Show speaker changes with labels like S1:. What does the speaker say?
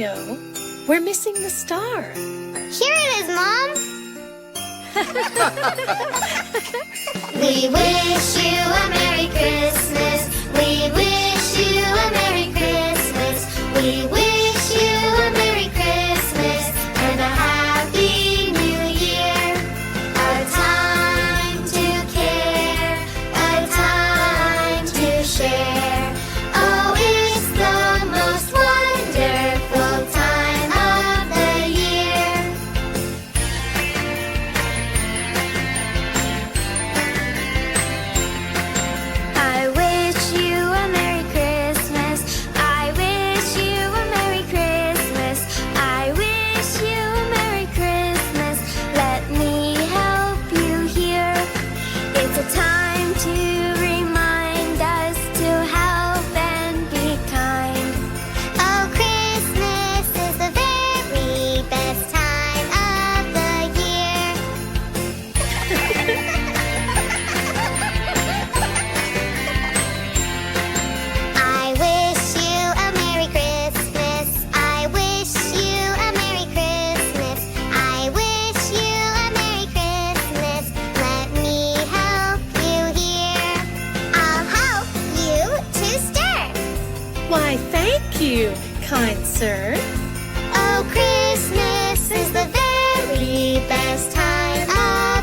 S1: No, we're missing the star.
S2: Here it is, Mom. We wish you a Merry Christmas. We wish you a Merry Christmas. We wish you a Merry Christmas and a Happy New Year. A time to care, a time to share. Oh, it's the most wonderful time of the year. I wish you a Merry Christmas. I wish you a Merry Christmas. I wish you a Merry Christmas. Let me help you here. It's a time to remind us to help and be kind. Oh, Christmas is the very best time of the year. I wish you a Merry Christmas. I wish you a Merry Christmas. I wish you a Merry Christmas. Let me help you here. I'll help you to stir.
S1: Why, thank you, kind sir.
S2: Oh, Christmas is the very best time of